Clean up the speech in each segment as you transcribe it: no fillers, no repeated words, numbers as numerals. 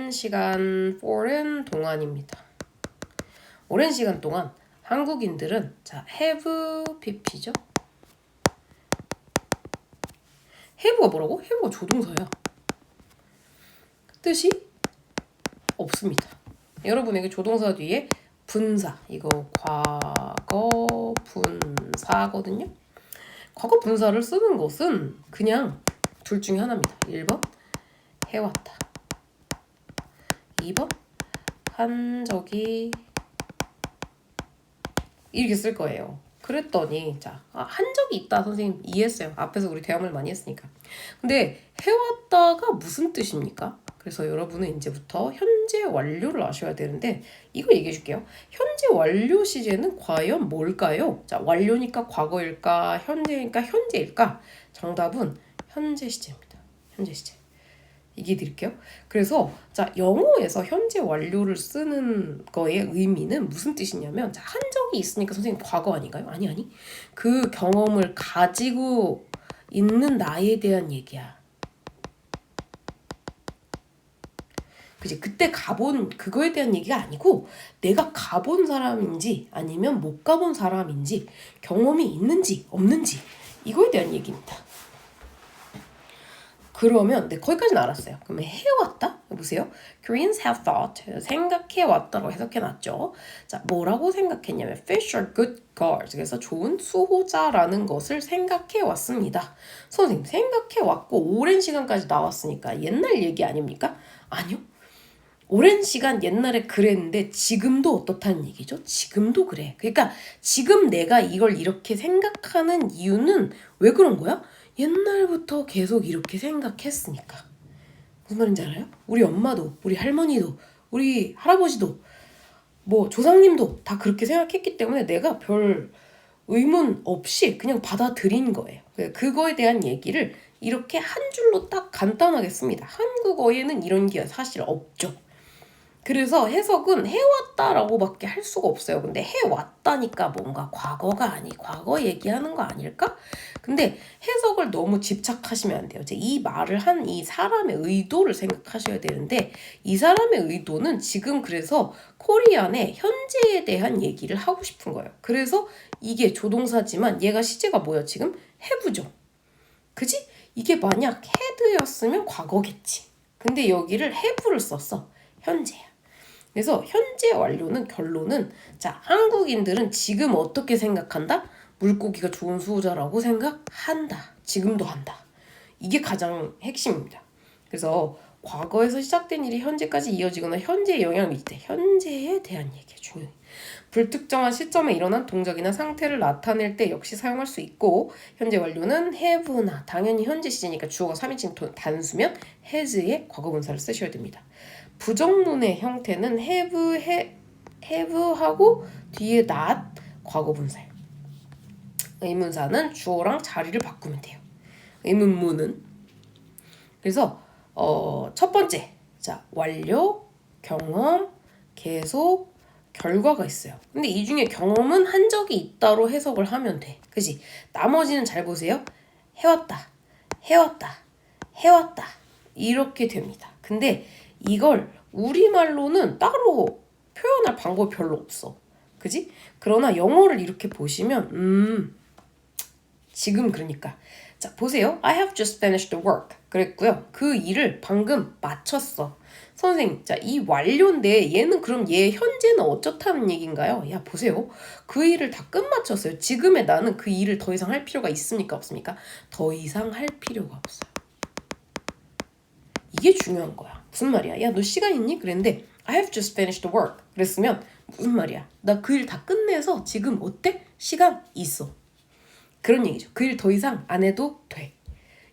오랜 시간 foreign 동안입니다. 오랜 시간 동안 한국인들은 자 have pp죠. have가 뭐라고? have가 조동사야. 뜻이 없습니다. 여러분에게 조동사 뒤에 분사, 이거 과거 분사거든요. 과거 분사를 쓰는 것은 그냥 둘 중에 하나입니다. 1번 해왔다. 2번 한 적이 이렇게 쓸 거예요. 그랬더니 한 적이 있다 선생님 이해했어요. 앞에서 우리 대화를 많이 했으니까. 근데 해왔다가 무슨 뜻입니까? 그래서 여러분은 이제부터 현재 완료를 아셔야 되는데 이거 얘기해 줄게요. 현재 완료 시제는 과연 뭘까요? 자, 완료니까 과거일까? 현재니까 현재일까? 정답은 현재 시제입니다. 현재 시제. 얘기해 드릴게요. 그래서 자, 영어에서 현재 완료를 쓰는 거의 의미는 무슨 뜻이냐면 자, 한 적이 있으니까 선생님 과거 아닌가요? 아니. 그 경험을 가지고 있는 나에 대한 얘기야. 그치? 그때 가본 그거에 대한 얘기가 아니고 내가 가본 사람인지 아니면 못 가본 사람인지 경험이 있는지 없는지 이거에 대한 얘기입니다. 그러면 네, 거기까지는 알았어요. 그러면 해왔다? 보세요. Koreans have thought. 생각해왔다고 해석해놨죠. 자, 뭐라고 생각했냐면 fish are good guards. 그래서 좋은 수호자라는 것을 생각해왔습니다. 선생님, 생각해왔고 오랜 시간까지 나왔으니까 옛날 얘기 아닙니까? 아니요. 오랜 시간 옛날에 그랬는데 지금도 어떻다는 얘기죠? 지금도 그래. 그러니까 지금 내가 이걸 이렇게 생각하는 이유는 왜 그런 거야? 옛날부터 계속 이렇게 생각했으니까. 무슨 말인지 알아요? 우리 엄마도, 우리 할머니도, 우리 할아버지도, 뭐 조상님도 다 그렇게 생각했기 때문에 내가 별 의문 없이 그냥 받아들인 거예요. 그거에 대한 얘기를 이렇게 한 줄로 딱 간단하게 씁니다. 한국어에는 이런 게 사실 없죠. 그래서 해석은 해왔다라고밖에 할 수가 없어요. 근데 해왔다니까 뭔가 과거가 과거 얘기하는 거 아닐까? 근데 해석을 너무 집착하시면 안 돼요. 이 말을 한 이 사람의 의도를 생각하셔야 되는데 이 사람의 의도는 지금 그래서 코리안의 현재에 대한 얘기를 하고 싶은 거예요. 그래서 이게 조동사지만 얘가 시제가 뭐야 지금? have죠. 그지? 이게 만약 had였으면 과거겠지. 근데 여기를 have를 썼어. 현재야. 그래서 현재 완료는 결론은 자, 한국인들은 지금 어떻게 생각한다? 물고기가 좋은 수호자라고 생각한다. 지금도 한다. 이게 가장 핵심입니다. 그래서 과거에서 시작된 일이 현재까지 이어지거나 현재에 영향을 미칠 때 현재에 대한 얘기가 중요해요. 불특정한 시점에 일어난 동작이나 상태를 나타낼 때 역시 사용할 수 있고 현재 완료는 have나 당연히 현재 시제니까 주어가 3인칭 단수면 has의 과거분사를 쓰셔야 됩니다. 부정문의 형태는 have하고 뒤에 not 과거분사예요. 의문사는 주어랑 자리를 바꾸면 돼요. 의문문은 그래서 첫 번째 자 완료, 경험, 계속, 결과가 있어요. 근데 이 중에 경험은 한 적이 있다로 해석을 하면 돼. 그지? 나머지는 잘 보세요. 해왔다, 해왔다, 해왔다 이렇게 됩니다. 근데 이걸 우리말로는 따로 표현할 방법이 별로 없어. 그지? 그러나 영어를 이렇게 보시면 지금 그러니까 자 보세요. I have just finished the work 그랬고요. 그 일을 방금 마쳤어. 선생님, 자, 이 완료인데 얘는 그럼 얘 현재는 어쩌다는 얘기인가요? 야, 보세요. 그 일을 다 끝마쳤어요. 지금의 나는 그 일을 더 이상 할 필요가 있습니까? 없습니까? 더 이상 할 필요가 없어요. 이게 중요한 거야. 무슨 말이야? 야, 너 시간 있니? 그랬는데 I have just finished the work. 그랬으면 무슨 말이야? 나 그 일 다 끝내서 지금 어때? 시간 있어. 그런 얘기죠. 그 일 더 이상 안 해도 돼.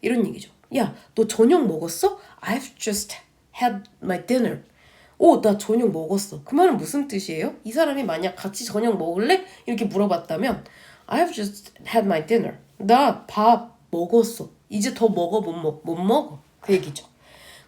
이런 얘기죠. 야, 너 저녁 먹었어? I've just had my dinner. 오, 나 저녁 먹었어. 그 말은 무슨 뜻이에요? 이 사람이 만약 같이 저녁 먹을래? 이렇게 물어봤다면 I've just had my dinner. 나 밥 먹었어. 이제 더 먹어 못 먹어. 그 얘기죠.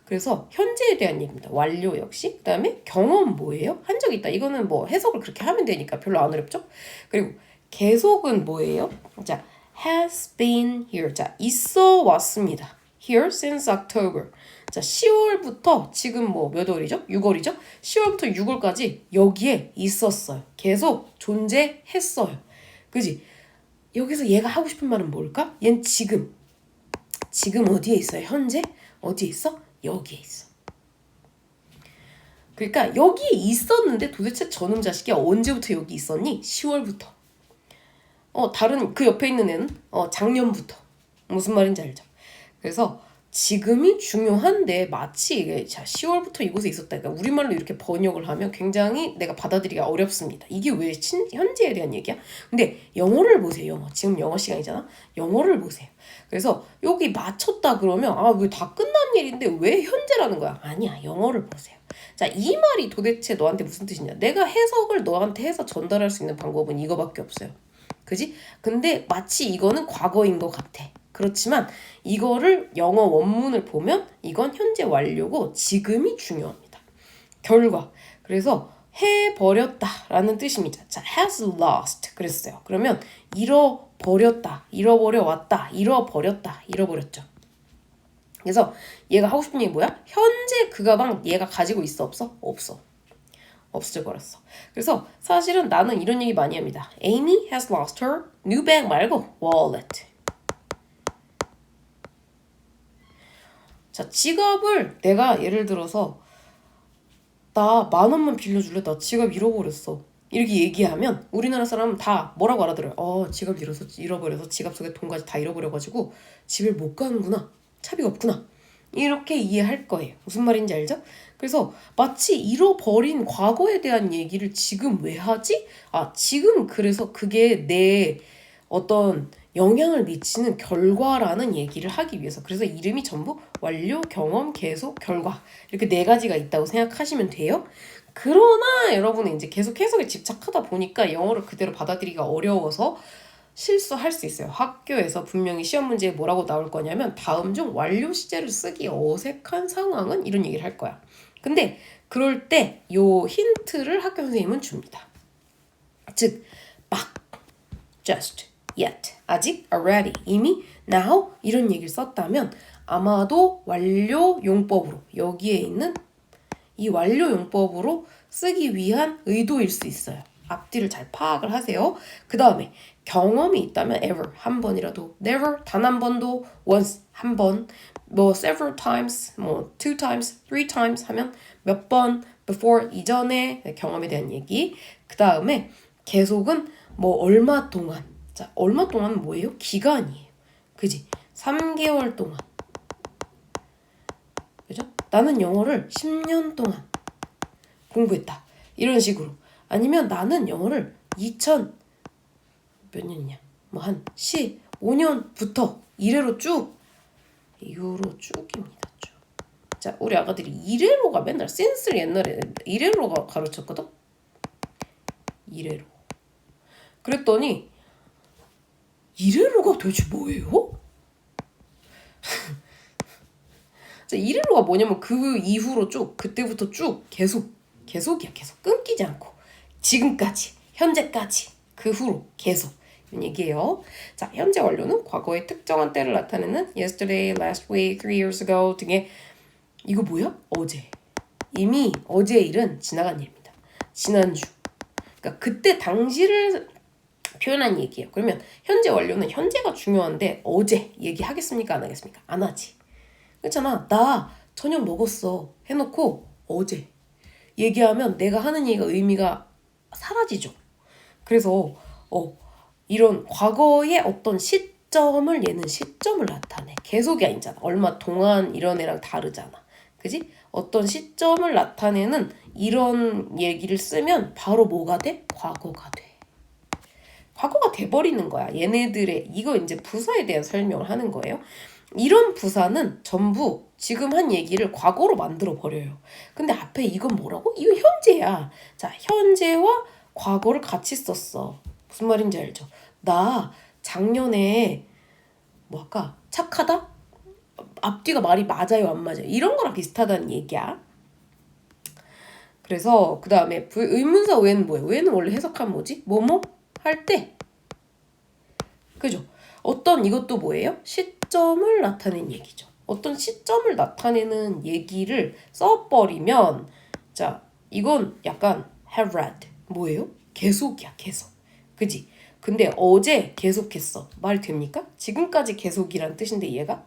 그래서 현재에 대한 얘기입니다. 완료 역시. 그 다음에 경험 뭐예요? 한 적 있다. 이거는 뭐 해석을 그렇게 하면 되니까 별로 안 어렵죠? 그리고 계속은 뭐예요? 자, has been here. 자, 있어 왔습니다. Here since October. 자, 10월부터 지금 뭐 몇 월이죠? 6월이죠? 10월부터 6월까지 여기에 있었어요. 계속 존재했어요. 그지? 여기서 얘가 하고 싶은 말은 뭘까? 얜 지금 어디에 있어요? 현재? 어디에 있어? 여기에 있어. 그러니까 여기에 있었는데 도대체 저놈 자식이 언제부터 여기 있었니? 10월부터. 다른 그 옆에 있는 애는 작년부터. 무슨 말인지 알죠? 그래서 지금이 중요한데 마치 이게 자 10월부터 이곳에 있었다. 그러니까 우리말로 이렇게 번역을 하면 굉장히 내가 받아들이기가 어렵습니다. 이게 왜 현재에 대한 얘기야? 근데 영어를 보세요. 영어. 지금 영어 시간이잖아. 영어를 보세요. 그래서 여기 맞췄다 그러면 왜 다 끝난 일인데 왜 현재라는 거야? 아니야. 영어를 보세요. 자, 이 말이 도대체 너한테 무슨 뜻이냐? 내가 해석을 너한테 해서 전달할 수 있는 방법은 이거밖에 없어요. 그지? 근데 마치 이거는 과거인 것 같아. 그렇지만 이거를 영어 원문을 보면 이건 현재 완료고 지금이 중요합니다. 결과. 그래서 해버렸다라는 뜻입니다. 자, has lost 그랬어요. 그러면 잃어버렸다, 잃어버려왔다, 잃어버렸다, 잃어버렸죠. 그래서 얘가 하고 싶은 얘기 뭐야? 현재 그 가방 얘가 가지고 있어? 없어? 없어. 없어져 버렸어. 그래서 사실은 나는 이런 얘기 많이 합니다. Amy has lost her new bag 말고 wallet. 자, 지갑을 내가 예를 들어서 나 10,000원만 빌려줄래? 나 지갑 잃어버렸어. 이렇게 얘기하면 우리나라 사람은 다 뭐라고 알아들어요? 지갑 잃어버려서 지갑 속에 돈까지 다 잃어버려가지고 집에 못 가는구나. 차비가 없구나. 이렇게 이해할 거예요. 무슨 말인지 알죠? 그래서 마치 잃어버린 과거에 대한 얘기를 지금 왜 하지? 지금 그래서 그게 내 어떤 영향을 미치는 결과라는 얘기를 하기 위해서. 그래서 이름이 전부 완료, 경험, 계속, 결과 이렇게 4가지가 있다고 생각하시면 돼요. 그러나 여러분은 이제 계속 해석에 집착하다 보니까 영어를 그대로 받아들이기가 어려워서 실수할 수 있어요. 학교에서 분명히 시험 문제에 뭐라고 나올 거냐면 다음 중 완료 시제를 쓰기 어색한 상황은 이런 얘기를 할 거야. 근데 그럴 때 요 힌트를 학교 선생님은 줍니다. 즉, 막, just, yet, 아직, already, 이미, now 이런 얘기를 썼다면 아마도 완료 용법으로 여기에 있는 이 완료 용법으로 쓰기 위한 의도일 수 있어요. 앞뒤를 잘 파악을 하세요. 그 다음에 경험이 있다면 ever 한 번이라도, never 단 한 번도, once 한 번, 뭐 several times, 뭐 two times, three times 하면 몇 번, before 이전에 경험에 대한 얘기. 그 다음에 계속은 뭐 얼마 동안. 자, 얼마 동안은 뭐예요? 기간이에요. 그지? 3개월 동안. 그죠? 나는 영어를 10년 동안 공부했다. 이런 식으로. 아니면 나는 영어를 몇 년이냐? 뭐 한 15년부터 이래로 쭉 이후로 쭉입니다. 쭉. 자, 우리 아가들이 이래로가 맨날 since를 옛날에 이래로가 가르쳤거든? 이래로. 그랬더니 이래로가 도대체 뭐예요? 자, 이래로가 뭐냐면 그 이후로 쭉 그때부터 쭉 계속이야. 계속 끊기지 않고 지금까지 현재까지 그 후로 계속 이런 얘기예요. 자, 현재 완료는 과거의 특정한 때를 나타내는 yesterday, last week, 3 years ago 등의 이거 뭐야? 어제. 이미 어제의 일은 지나간 일입니다. 지난주. 그러니까 그때 당시를 표현한 얘기예요. 그러면 현재 완료는 현재가 중요한데 어제 얘기하겠습니까? 안 하겠습니까? 안 하지. 그렇잖아. 나 저녁 먹었어. 해놓고 어제 얘기하면 내가 하는 얘기가 의미가 사라지죠. 그래서 이런 과거의 어떤 시점을 얘는 시점을 나타내. 계속이 아니잖아. 얼마 동안 이런 애랑 다르잖아. 그지? 어떤 시점을 나타내는 이런 얘기를 쓰면 바로 뭐가 돼? 과거가 돼. 과거가 돼버리는 거야. 얘네들의 이거 이제 부사에 대한 설명을 하는 거예요. 이런 부사는 전부 지금 한 얘기를 과거로 만들어 버려요. 근데 앞에 이건 뭐라고? 이거 현재야. 자, 현재와 과거를 같이 썼어. 무슨 말인지 알죠? 나 작년에 뭐 할까? 착하다? 앞뒤가 말이 맞아요, 안 맞아요? 이런 거랑 비슷하다는 얘기야. 그래서 그 다음에 의문사 외는 뭐예요? 외는 원래 해석하면 뭐지? 뭐뭐 할 때. 그죠? 어떤 이것도 뭐예요? 시점을 나타낸 얘기죠. 어떤 시점을 나타내는 얘기를 써버리면 자, 이건 약간 have read. 뭐예요? 계속이야, 계속. 그지? 근데 어제 계속했어. 말 됩니까? 지금까지 계속이란 뜻인데 얘가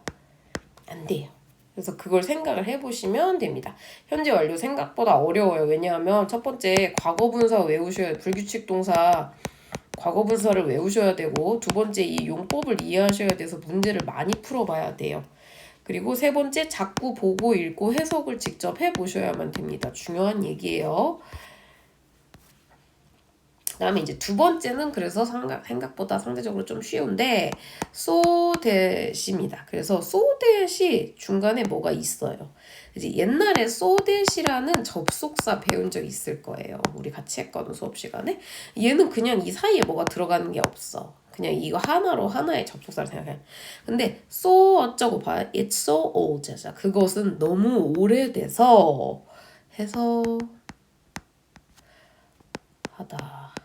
안 돼요. 그래서 그걸 생각을 해보시면 됩니다. 현재 완료 생각보다 어려워요. 왜냐하면 첫 번째 과거분사 외우셔야 불규칙 동사 과거분사를 외우셔야 되고 두 번째 이 용법을 이해하셔야 돼서 문제를 많이 풀어봐야 돼요. 그리고 세 번째 자꾸 보고 읽고 해석을 직접 해보셔야만 됩니다. 중요한 얘기예요. 그다음에 이제 두 번째는 그래서 생각보다 상대적으로 좀 쉬운데 so that입니다. 그래서 so that이 중간에 뭐가 있어요. 이제 옛날에 so that이라는 접속사 배운 적 있을 거예요. 우리 같이 했거든 수업 시간에. 얘는 그냥 이 사이에 뭐가 들어가는 게 없어. 그냥 이거 하나로 하나의 접속사를 생각해. 근데 so 어쩌고 봐요. It's so old. 자, 그것은 너무 오래돼서 해서 하다.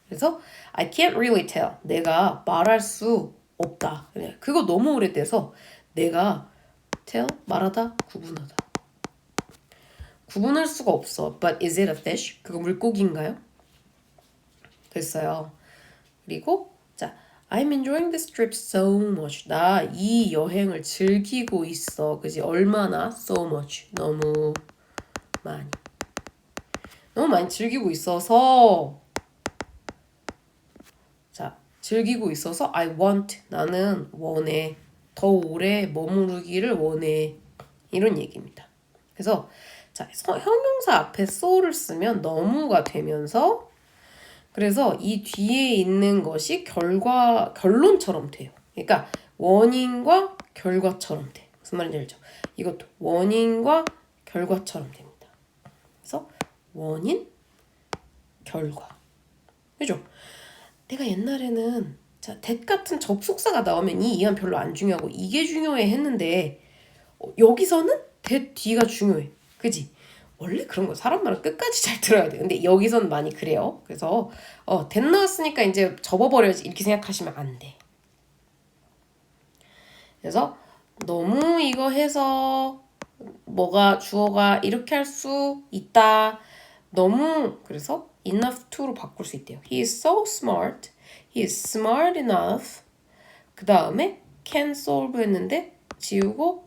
그래서 I can't really tell. 내가 말할 수 없다. 그거 너무 오래돼서 내가 tell 말하다 구분하다. 구분할 수가 없어. But is it a fish? 그거 물고기인가요? 됐어요. 그리고 자, I'm enjoying this trip so much. 나 이 여행을 즐기고 있어. 그지? 얼마나? So much. 너무 많이. 너무 많이 즐기고 있어서 자, 즐기고 있어서 I want. 나는 원해. 더 오래 머무르기를 원해. 이런 얘기입니다. 그래서 자, 형용사 앞에 so를 쓰면 너무가 되면서 그래서 이 뒤에 있는 것이 결론처럼 돼요. 그러니까 원인과 결과처럼 돼. 무슨 말인지 알죠? 이것도 원인과 결과처럼 됩니다. 그래서 원인, 결과. 그죠? 내가 옛날에는 자, that 같은 접속사가 나오면 이 이한 별로 안 중요하고 이게 중요해 했는데 여기서는 that 뒤가 중요해. 그지? 원래 그런 거 사람 말은 끝까지 잘 들어야 돼. 근데 여기선 많이 그래요. 그래서 that 나왔으니까 이제 접어버려야지 이렇게 생각하시면 안 돼. 그래서 너무 이거 해서 뭐가 주어가 이렇게 할 수 있다. 너무 그래서 enough to로 바꿀 수 있대요. He is so smart. He is smart enough. 그 다음에 can solve 했는데 지우고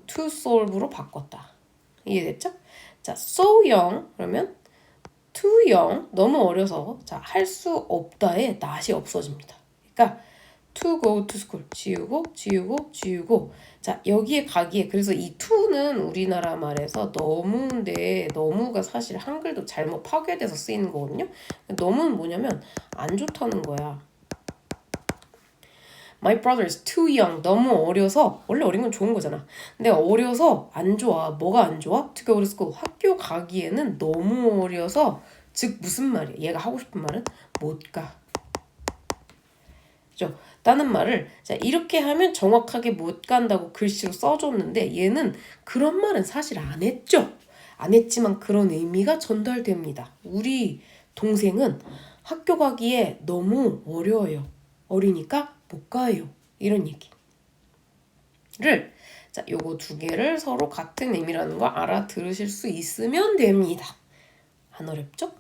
to solve로 바꿨다. 이해됐죠? 자, so young 그러면 too young 너무 어려서 자, 할 수 없다에 not이 없어집니다. 그러니까 to go to school 지우고 자, 여기에 가기에 그래서 이 to는 우리나라 말에서 너무인데 너무가 사실 한글도 잘못 파괴돼서 쓰이는 거거든요. 너무는 뭐냐면 안 좋다는 거야. My brother is too young. 너무 어려서 원래 어린 건 좋은 거잖아. 근데 어려서 안 좋아. 뭐가 안 좋아? To go to school. 학교 가기에는 너무 어려서 즉 무슨 말이야? 얘가 하고 싶은 말은 못 가. 그죠? 라는 말을 자 이렇게 하면 정확하게 못 간다고 글씨로 써줬는데 얘는 그런 말은 사실 안 했죠. 안 했지만 그런 의미가 전달됩니다. 우리 동생은 학교 가기에 너무 어려워요. 어리니까 못 가요. 이런 얘기를 자 요거 두 개를 서로 같은 의미라는 거 알아들으실 수 있으면 됩니다. 안 어렵죠?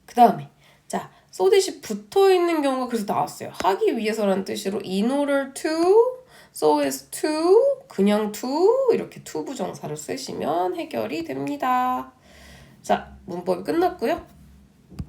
그 다음에 자 so that이 붙어있는 경우가 그래서 나왔어요. 하기 위해서라는 뜻으로 in order to, so as to, 그냥 to 이렇게 to 부정사를 쓰시면 해결이 됩니다. 자 문법이 끝났고요.